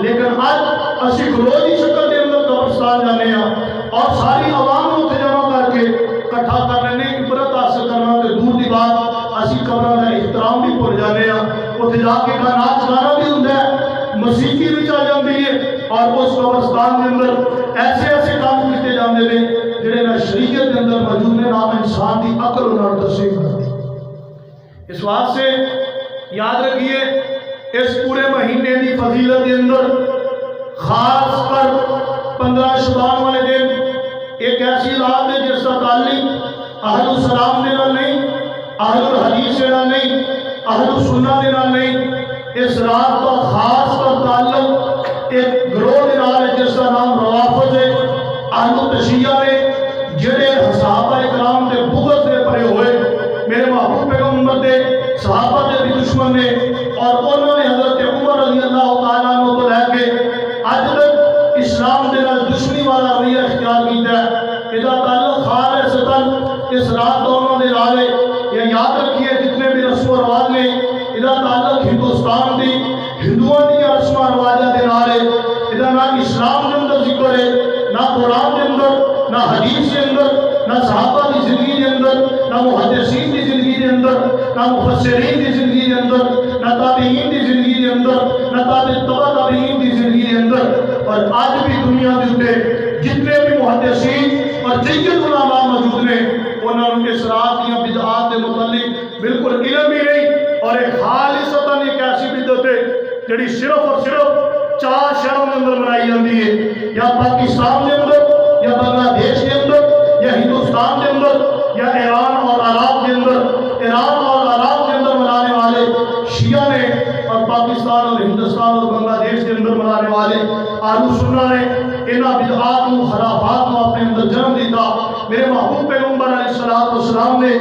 لیکن آج اسی گروہی شکل کے اندر قبرستان جانے ہیں اور ساری عوام کو جمع کر کے کٹھا کر لینے عبرت حاصل کرنا تے دور دی بات، اسی قبراں دا احترام بھی بھول جانے ہیں، اوتھے جا کے ناچ گانا بھی ہوندا ہے، موسیقی بھی چل جاندی ہے، اور اس قبرستان کے اندر ایسے ایسے کام کیتے جاندے نے جڑے نہ شریعت کے اندر موجود نے، نہ انسان دی عقل نال تصدیق کرتے۔ اس بات سے یاد رکھیے اس پورے مہینے کی فضیلت کے اندر خاص کر 15 شبان والے دن ایک ایسی رات ہے جس کا تعلق اہل السلام کے نال نہیں، اہل الحدیث کے نال نہیں، اہل السنہ کے نال نہیں۔ اس رات کا خاص کر تعلق ایک گروہ کے نال ہے جس کا نام روافض ہے، اہل التشیعہ نے، جڑے صحابہ اکرام کے بغض سے پرے ہوئے، میرے محبوب پیغمبر دے صحابہ دے بھی دشمن نے، اور انہوں نے حضرت عمر رضی اللہ تعالیٰ عنہ تو لے کے آج تک اسلام دے نال دشمنی والا رویہ اختیار کیتا ہے۔ اذا تعلق خالصتاً اس رات دونوں دے نالے، یہ یاد رکھیے جتنے بھی رسم و رواج نے، اذا تعلق ہندوستان دی ہندوؤں دی رسم و رواجہ دے نالے، اذا نہ اسلام کے اندر ذکر ہے، نہ قرآن کے اندر، نہ حدیث کے اندر، نہ صحابہ کی زندگی کے اندر، نہ محدثین کی زندگی کے اندر، نہ مفسرین کی زندگی کے اندر، نہ تابعین کی زندگی کے اندر، نہ تبع تابعین کی زندگی کے اندر، اور آج بھی دنیا کے اوپر جتنے بھی محدثین اور جید علماء موجود نے، انہوں نے اس رات یا بدعات کے متعلق بالکل علم ہی نہیں، اور ایک خالصتاً ایک ایسی بدعت ہے جڑی صرف اور صرف 4 شہروں کے اندر منائی جاتی ہے، یا پاکستان کے اندر، یا بنگلہ دیش کے اندر، یا ہندوستان کے اندر، یا ایران اور عراق کے اندر۔ ایران اور عراق کے اندر منانے والے شیعہ نے، اور پاکستان اور ہندوستان اور بنگلہ دیش کے اندر منانے والے اہل سنہ نے انہاں بدعات و خرافات کو اپنے اندر جنم دیتا۔ میرے محبوب پیغمبر علیہ السلام نے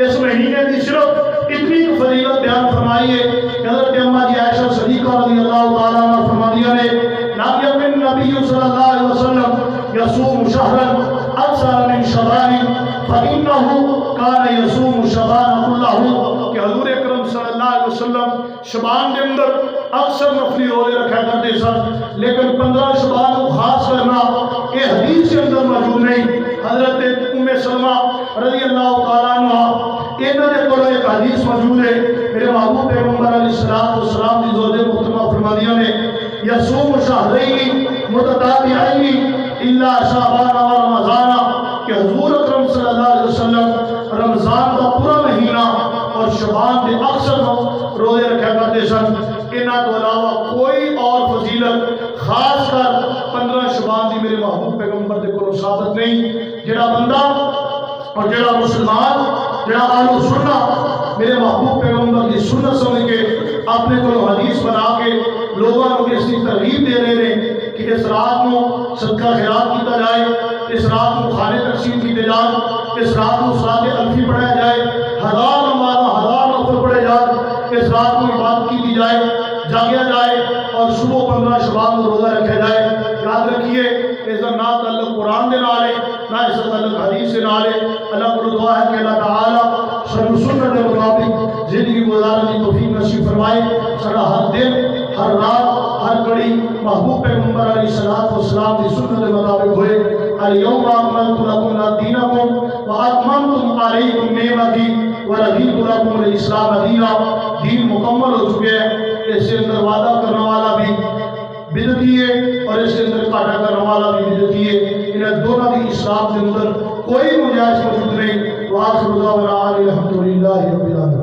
اس مہینے کی صرف اتنی فضیلت بیان فرمائی ہے کہ حضرت اماں جی عائشہ صدیقہ رضی اللہ تعالیٰ عنہ فرمایا نے لم یکن نبی صلی اللہ علیہ وسلم یصوم شہرا اکثر من شعبان فإنه كان يصوم شعبان كله، کہ حضور اکرم صلی اللہ علیہ وسلم شعبان کے اندر اکثر نفلی روزے رکھا کرتے سن، لیکن 15 شعبان کو خاص کرنا یہ حدیث کے اندر موجود نہیں۔ حضرت ام سلمہ رضی اللہ تعالیٰ عنہ انہوں نے کوئی ایک حدیث موجود ہے، میرے محبوب پیغمبر علیہ السلام کی زوجہ محترمہ فرمانیہ نے یصوم شہرین متتابعین الا شعبان و رمضان کہ حضور اکرم صلی اللہ علیہ وسلم رمضان کا پورا مہینہ اور شعبان کے اکثر روزے رکھا کرتے سن. انہاں تو علاوہ کوئی اور فضیلت خاص کر 15 شعبان دی میرے محبوب پیغمبر دے کولوں ثابت نہیں. جڑا بندہ اور جڑا مسلمان جڑا اہل سنت میرے محبوب پیغمبر کی سنت سمجھ کے اپنے کو حدیث بنا کے لوگوں کو اس کی ترغیب دے رہے ہیں کہ اس رات کو صدقہ خیرات کیتا جائے, اس رات کو کھانے تقسیم کیتے جائیں, اس رات کو صلاۃ الفی پڑھایا جائے, 1000 نمازاں 1000 نفل پڑھے جائیں, اس رات کو عبادت کی جائے, جاگیا جائے اور صبح 15 شعبان کو روزہ رکھا جائے. یاد رکھیے اس کا نہ تعلق قرآن دے نال ہے نہ اس کا تعلق حدیث سے نال ہے. اللہ کو دعا ہے کہ اللہ تعالی شرع سنت کے مطابق زندگی گزارنے کی توفیق نصیب فرمائے. سارا ہر دن ہر رات ہر گھڑی محبوب پیغمبر علیہ الصلوۃ والسلام کی سنت کے مطابق ہوئے. الیوم اکملت لکم دینکم واتممت علیکم نعمتی ورضیت لکم الاسلام دینا. دین مکمل ہو چکے ہیں. اس کے اندر وعدہ کرنے والا بھی بدعتی ہے اور اس کے اندر کاٹا کرنے والا بھی بدعتی ہے. ان دونوں کی اسلام کے اندر کوئی گنجائش موجود نہیں. وآخر دعوانا الحمدللہ رب العالمین.